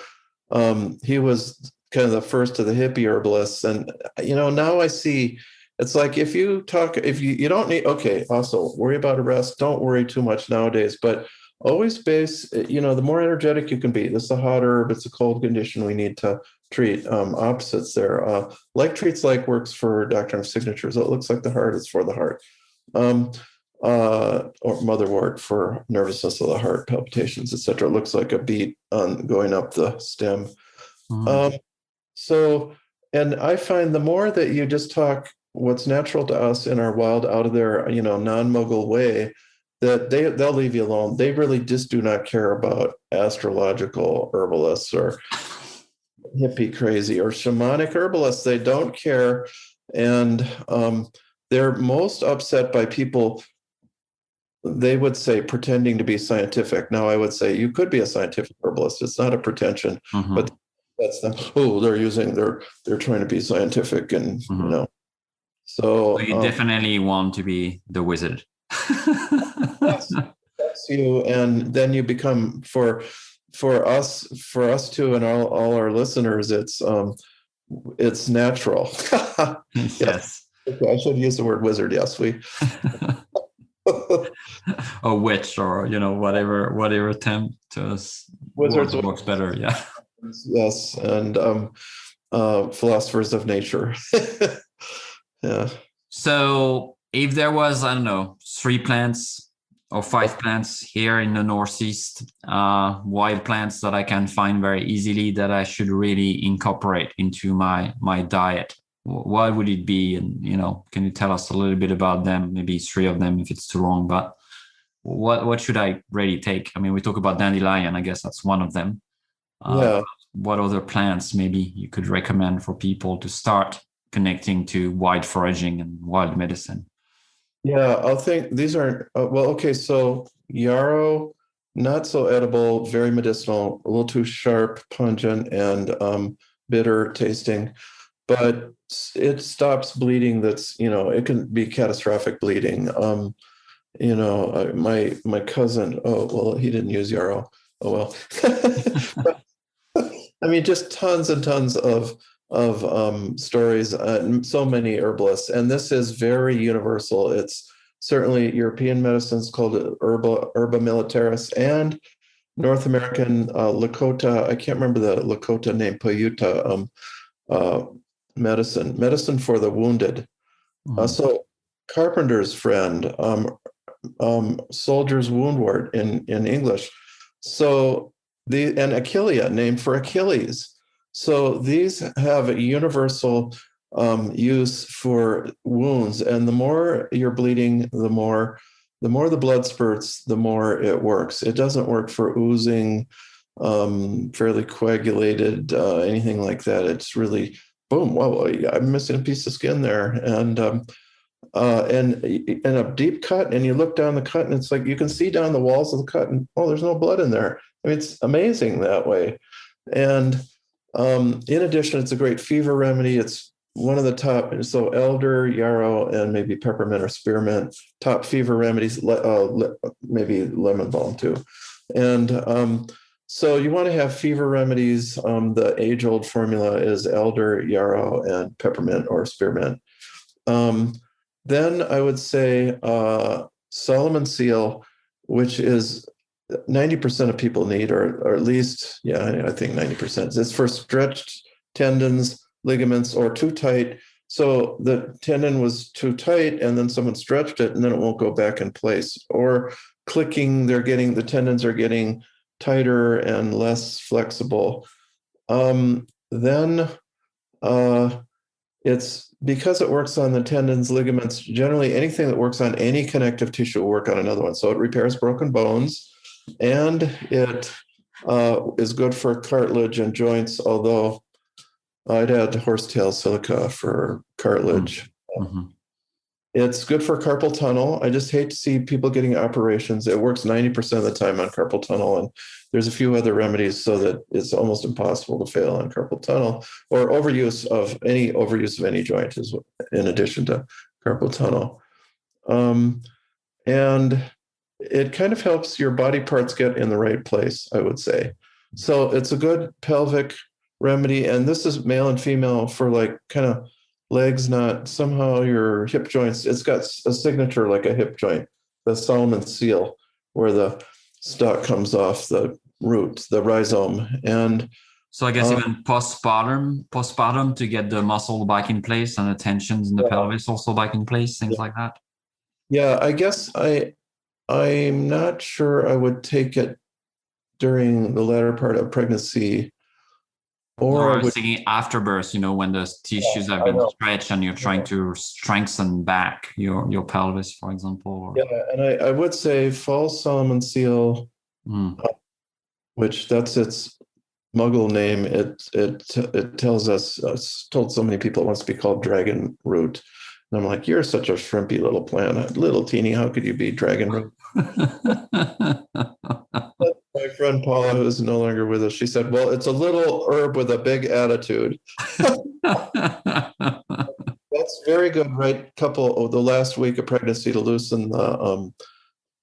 He was kind of the first of the hippie herbalists, and now I see it's like if you don't need, okay, also worry about arrest, don't worry too much nowadays, but always base, the more energetic you can be. This is a hot herb, it's a cold condition we need to treat. Opposites there. Like treats like works for doctrine of signatures. It looks like the heart is for the heart. Or motherwort for nervousness of the heart, palpitations, etc. It looks like a beat on going up the stem. And I find the more that you just talk what's natural to us in our wild, out of their, non-mogul way, that they'll leave you alone. They really just do not care about astrological herbalists or hippie crazy or shamanic herbalists. They don't care. And they're most upset by people, they would say, pretending to be scientific. Now, I would say you could be a scientific herbalist. It's not a pretension, but that's them. Oh, they're trying to be scientific, and So you definitely want to be the wizard. that's you, and then you become for us too, and all our listeners. It's natural. Yes. Okay, I should use the word wizard. Yes, we. A witch, or whatever term to us works better. Yeah. Yes, and philosophers of nature. Yeah. So if there was, I don't know, 3 plants or 5 plants here in the Northeast, wild plants that I can find very easily that I should really incorporate into my diet, what would it be? And, can you tell us a little bit about them? Maybe 3 of them if it's too long, but what should I really take? I mean, we talk about dandelion. I guess that's one of them. Yeah. What other plants maybe you could recommend for people to start connecting to wild foraging and wild medicine? Yeah, I think these aren't, okay, so yarrow, not so edible, very medicinal, a little too sharp, pungent, and bitter tasting, but it stops bleeding. It can be catastrophic bleeding. My cousin, he didn't use yarrow. Oh, well. I mean, just tons and tons of stories, and so many herbalists, and this is very universal. It's certainly European medicines called Herba militaris, and North American Lakota. I can't remember the Lakota name. Paiute medicine for the wounded. So Carpenter's friend, soldier's woundwort in English. So and Achillea, named for Achilles. So these have a universal use for wounds, and the more you're bleeding, the more the blood spurts, the more it works. It doesn't work for oozing, fairly coagulated, anything like that. It's really boom. Wow, I'm missing a piece of skin there, and a deep cut, and you look down the cut, and it's like you can see down the walls of the cut, and there's no blood in there. I mean, it's amazing that way. And in addition, it's a great fever remedy. It's one of the top, so elder, yarrow, and maybe peppermint or spearmint, top fever remedies, maybe lemon balm too. And so you want to have fever remedies. The age-old formula is elder, yarrow, and peppermint or spearmint. Then I would say Solomon seal, which is 90% of people need, or at least, I think 90%. It's for stretched tendons, ligaments, or too tight. So the tendon was too tight, and then someone stretched it, and then it won't go back in place. Or clicking, the tendons are getting tighter and less flexible. Then it's because it works on the tendons, ligaments, generally anything that works on any connective tissue will work on another one. So it repairs broken bones, and it is good for cartilage and joints, although I'd add horsetail silica for cartilage. It's good for carpal tunnel. I just hate to see people getting operations. It works 90% of the time on carpal tunnel. And there's a few other remedies so that it's almost impossible to fail on carpal tunnel or overuse of any joint is in addition to carpal tunnel. And it kind of helps your body parts get in the right place, I would say. So it's a good pelvic remedy. And this is male and female for like kind of legs, not somehow your hip joints. It's got a signature like a hip joint, the Solomon seal, where the stalk comes off the root, the rhizome. And so I guess even postpartum to get the muscle back in place and the tensions in the pelvis also back in place, things like that. Yeah, I guess I'm not sure I would take it during the latter part of pregnancy. Or I was thinking after birth, when the tissues have been stretched and you're trying to strengthen back your pelvis, for example. Yeah, and I would say false Solomon seal, which that's its Muggle name. It tells us, told so many people it wants to be called dragon root. And I'm like, you're such a shrimpy little plant, little teeny. How could you be dragon root? My friend Paula, who is no longer with us, she said, well, it's a little herb with a big attitude. That's very good, right? The last week of pregnancy to loosen the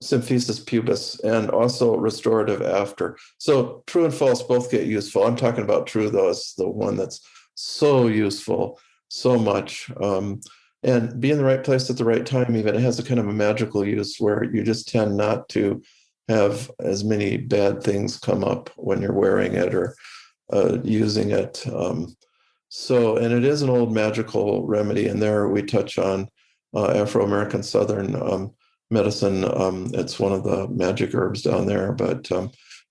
symphysis pubis and also restorative after. So true and false both get useful. I'm talking about true, though. It's the one that's so useful, so much. And be in the right place at the right time, even. It has a kind of a magical use where you just tend not to have as many bad things come up when you're wearing it or using it. And it is an old magical remedy. And there we touch on Afro-American Southern medicine. It's one of the magic herbs down there, but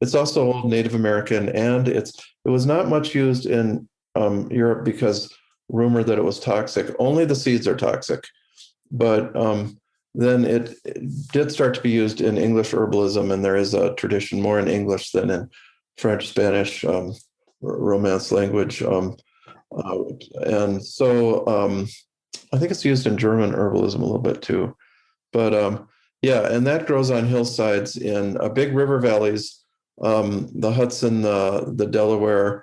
it's also old Native American. And it was not much used in Europe because rumor that it was toxic. Only the seeds are toxic. But then it did start to be used in English herbalism, and there is a tradition more in English than in French, Spanish, Romance language. And so I think it's used in German herbalism a little bit too. But yeah, and that grows on hillsides in big river valleys, the Hudson, the Delaware.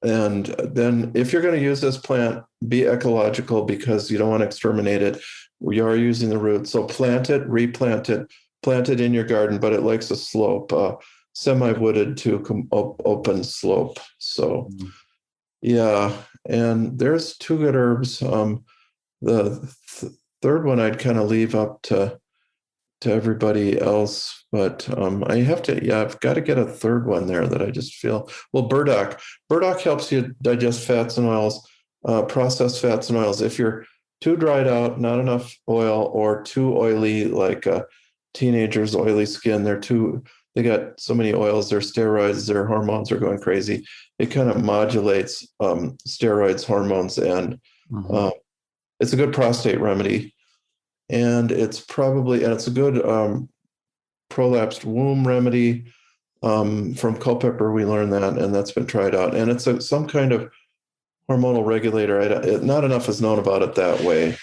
And then if you're going to use this plant, be ecological because you don't want to exterminate it. We are using the root. So plant it, replant it, plant it in your garden, but it likes a slope, semi-wooded to open slope. So yeah, and there's two good herbs. The third one I'd kind of leave up to everybody else, but I've got to get a third one there that I just feel. Well, burdock helps you digest fats and oils, processed fats and oils. If you're too dried out, not enough oil, or too oily, like teenagers' oily skin, they got so many oils, their steroids, their hormones are going crazy. It kind of modulates steroids, hormones, and it's a good prostate remedy. And it's a good prolapsed womb remedy. From Culpeper, we learned that, and that's been tried out. And it's some kind of hormonal regulator. Not enough is known about it that way.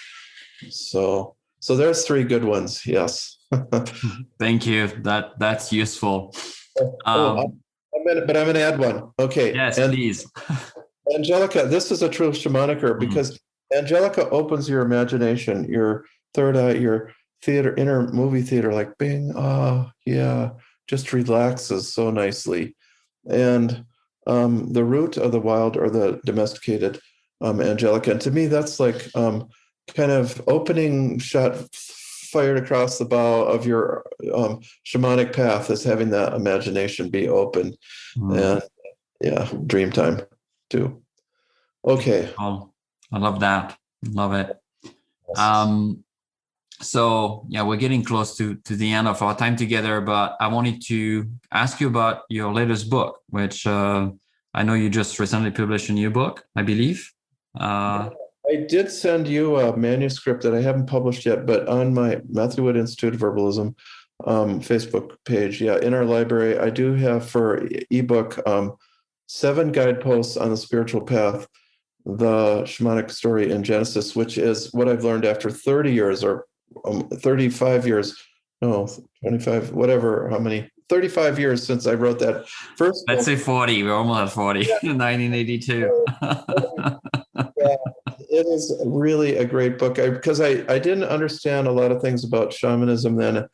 So there's three good ones. Yes. Thank you. That's useful. I'm going to add one. Okay. Yes, please. Angelica, this is a true shamanic herb because Angelica opens your imagination, your third eye, your inner movie theater, like bing, yeah, just relaxes so nicely. And the root of the wild or the domesticated Angelica, and to me, that's like kind of opening shot fired across the bow of your shamanic path is having that imagination be open. And yeah, dream time too. Okay. Oh, I love that. Love it. So yeah, we're getting close to the end of our time together, but I wanted to ask you about your latest book, which I know you just recently published a new book, I believe. I did send you a manuscript that I haven't published yet, but on my Matthew Wood Institute of Herbalism Facebook page, in our library, I do have for ebook 7 guideposts on the spiritual path the shamanic story in Genesis, which is what I've learned after 30 years or 35 years, no, 25, whatever, how many, 35 years since I wrote that first Let's book. say 40. We're almost at 40, yeah. 1982. Yeah, it is really a great book because I didn't understand a lot of things about shamanism then.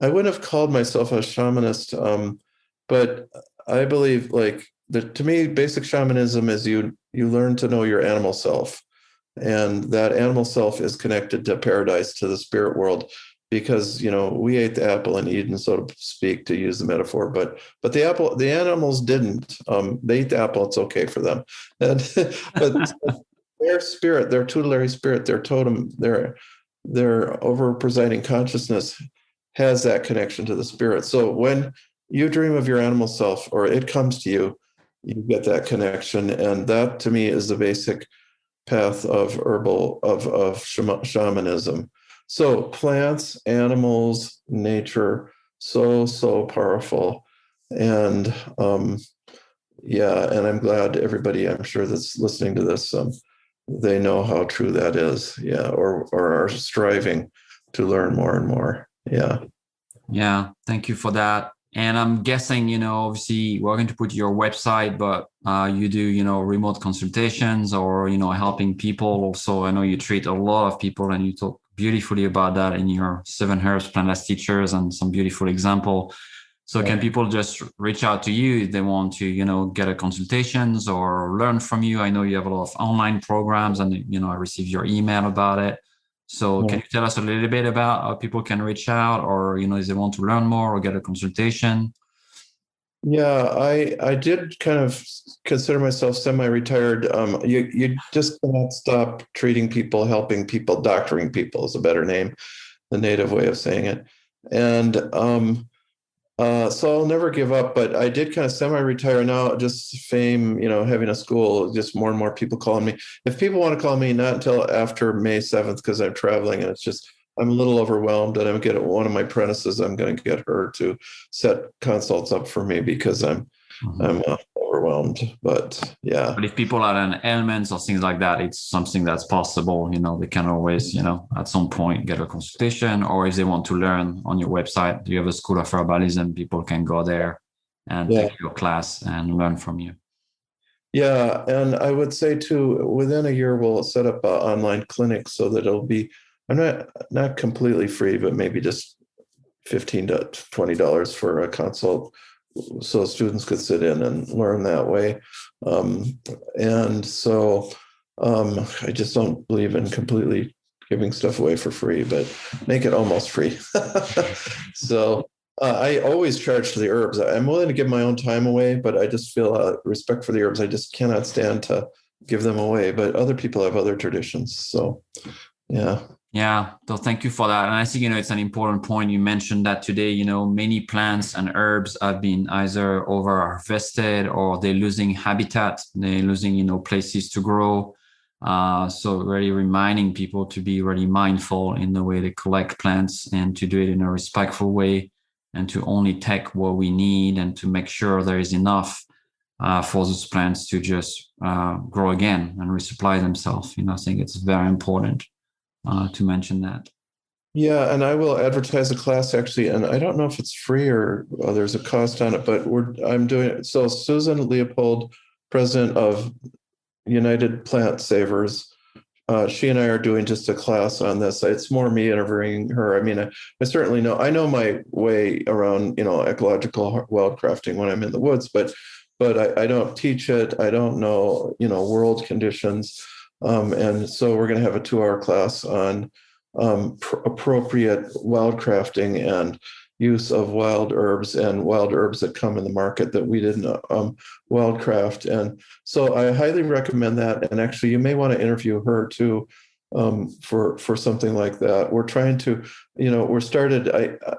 I wouldn't have called myself a shamanist, but I believe to me, basic shamanism is you learn to know your animal self, and that animal self is connected to paradise, to the spirit world, because we ate the apple in Eden, so to speak, to use the metaphor, but the animals didn't. They ate the apple; it's okay for them, and but their spirit, their tutelary spirit, their totem, their over presiding consciousness has that connection to the spirit. So when you dream of your animal self, or it comes to you, you get that connection, and that to me is the basic path of shamanism. So plants, animals, nature, so powerful, and and I'm glad everybody, I'm sure, that's listening to this, they know how true that is, or are striving to learn more and more. Yeah, thank you for that. And I'm guessing, obviously we're going to put your website, but you do, remote consultations or, helping people. Also, I know you treat a lot of people, and you talk beautifully about that in your 7 Herbs Plantless Teachers and some beautiful example. So can people just reach out to you if they want to, get a consultations or learn from you? I know you have a lot of online programs, and, I received your email about it. So can you tell us a little bit about how people can reach out, or, if they want to learn more or get a consultation? Yeah, I did kind of consider myself semi-retired. You just cannot stop treating people, helping people, doctoring people is a better name, the native way of saying it. And so I'll never give up, but I did kind of semi-retire now, just fame, having a school, just more and more people calling me. If people want to call me, not until after May 7th, because I'm traveling, and I'm a little overwhelmed, and I'm getting one of my apprentices, I'm going to get her to set consults up for me because I'm overwhelmed. But yeah. But if people are in ailments or things like that, it's something that's possible. They can always, at some point get a consultation, or if they want to learn on your website, you have a School of Herbalism, people can go there and take your class and learn from you. Yeah. And I would say too, within a year, we'll set up an online clinic so that it'll be, I'm not completely free, but maybe just $15 to $20 for a consult, so students could sit in and learn that way. And so I just don't believe in completely giving stuff away for free, but make it almost free. So I always charge for the herbs. I'm willing to give my own time away, but I just feel respect for the herbs. I just cannot stand to give them away, but other people have other traditions. So, yeah. Yeah, so thank you for that. And I think, it's an important point. You mentioned that today, many plants and herbs have been either over harvested, or they're losing habitat, they're losing, places to grow. So really reminding people to be really mindful in the way they collect plants, and to do it in a respectful way, and to only take what we need, and to make sure there is enough for those plants to just grow again and resupply themselves. I think it's very important to mention that. Yeah, and I will advertise a class actually, and I don't know if it's free or there's a cost on it, but I'm doing it. So Susan Leopold, president of United Plant Savers, she and I are doing just a class on this. It's more me interviewing her. I mean, I certainly I know my way around, ecological wildcrafting when I'm in the woods, but I don't teach it. I don't know, world conditions. And so we're going to have a 2-hour class on appropriate wildcrafting and use of wild herbs, and wild herbs that come in the market that we didn't wildcraft. And so I highly recommend that. And actually, you may want to interview her too for something like that. We're trying to,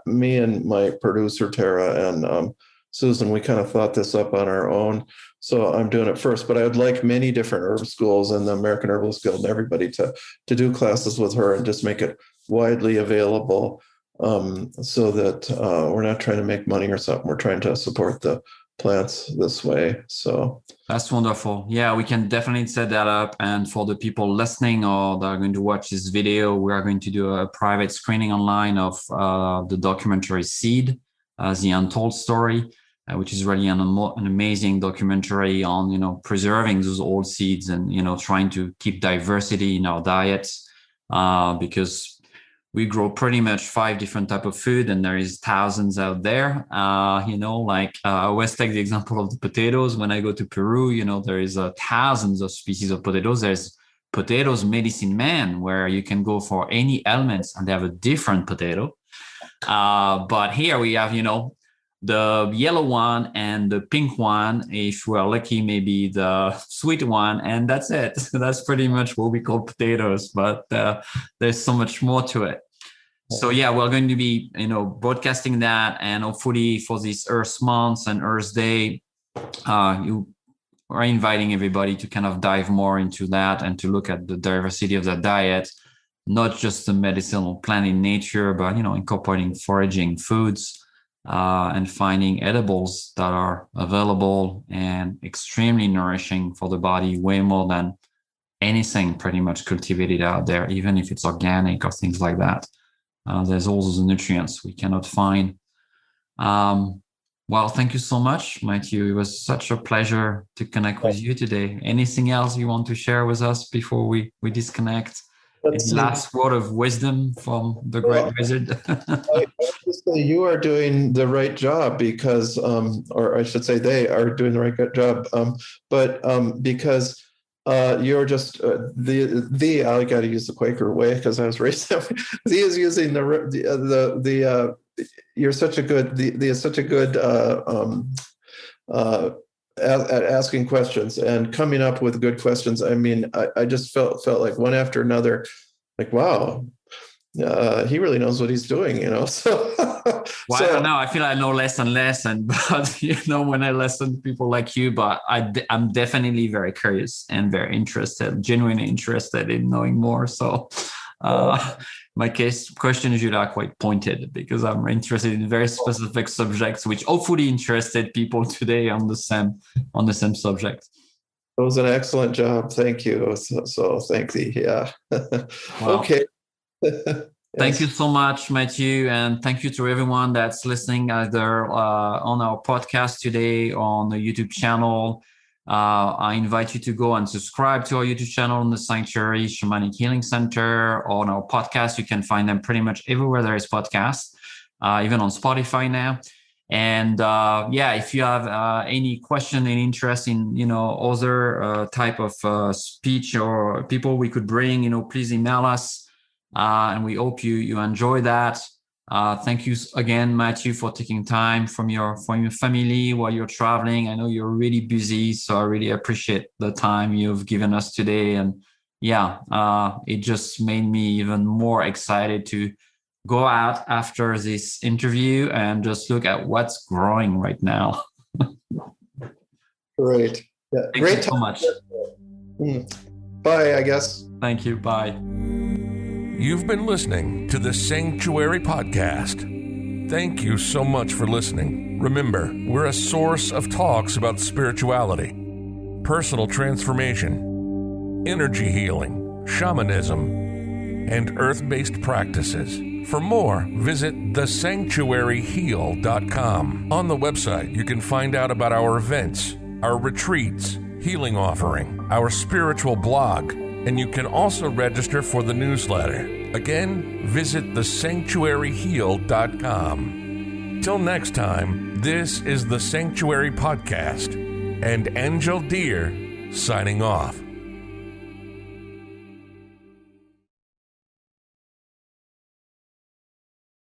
me and my producer Tara and Susan, we kind of thought this up on our own. So I'm doing it first, but I would like many different herb schools and the American Herbalist Guild and everybody to do classes with her and just make it widely available, so that we're not trying to make money or something. We're trying to support the plants this way. So that's wonderful. Yeah, we can definitely set that up. And for the people listening or that are going to watch this video, we are going to do a private screening online of the documentary Seed, The Untold Story, which is really an amazing documentary on, preserving those old seeds and, trying to keep diversity in our diets, because we grow pretty much 5 different types of food, and there is thousands out there. I always take the example of the potatoes. When I go to Peru, there is thousands of species of potatoes. There's potatoes medicine man, where you can go for any ailments and they have a different potato. But here we have, the yellow one and the pink one. If we're lucky, maybe the sweet one, and that's it. That's pretty much what we call potatoes, but there's so much more to it. So yeah, we're going to be, broadcasting that, and hopefully for this Earth Month and Earth Day, you are inviting everybody to kind of dive more into that and to look at the diversity of the diet, not just the medicinal plant in nature, but, incorporating foraging foods, and finding edibles that are available and extremely nourishing for the body, way more than anything pretty much cultivated out there, even if it's organic or things like that. There's all those nutrients we cannot find. Well, thank you so much, Matthew. It was such a pleasure to connect with you today. Anything else you want to share with us before we disconnect? Any last word of wisdom from the great wizard? I have to say you are doing the right job because, or I should say they are doing the right job, because you're just I got to use the Quaker way because I was raised that way. He is using you're such a good at asking questions and coming up with good questions. I mean, I just felt like one after another, like, wow, he really knows what he's doing, So, well, I don't know. I feel I know less and less, but when I listen to people like you, but I'm definitely very curious and very interested, genuinely interested in knowing more. So, my questions are quite pointed because I'm interested in very specific subjects, which hopefully interested people today on the same subject. It was an excellent job. Thank you. So thank you. Yeah. Wow. Okay. Thank you so much, Matthew. And thank you to everyone that's listening either on our podcast today or on the YouTube channel. I invite you to go and subscribe to our YouTube channel on the Sanctuary Shamanic Healing Center, or on our podcast. You can find them pretty much everywhere there is podcasts, even on Spotify now. And if you have any question and interest in, other type of speech or people we could bring, please email us. And we hope you enjoy that. Thank you again, Matthew, for taking time from your family while you're traveling. I know you're really busy, so I really appreciate the time you've given us today. And it just made me even more excited to go out after this interview and just look at what's growing right now. Great. Yeah. Thank you so much. Bye, I guess. Thank you. Bye. You've been listening to the Sanctuary Podcast. Thank you so much for listening. Remember, we're a source of talks about spirituality, personal transformation, energy healing, shamanism, and earth-based practices. For more, visit thesanctuaryheal.com. On the website, you can find out about our events, our retreats, healing offering, our spiritual blog, and you can also register for the newsletter. Again, visit thesanctuaryheal.com. Till next time, this is the Sanctuary Podcast, and Angel Deer signing off.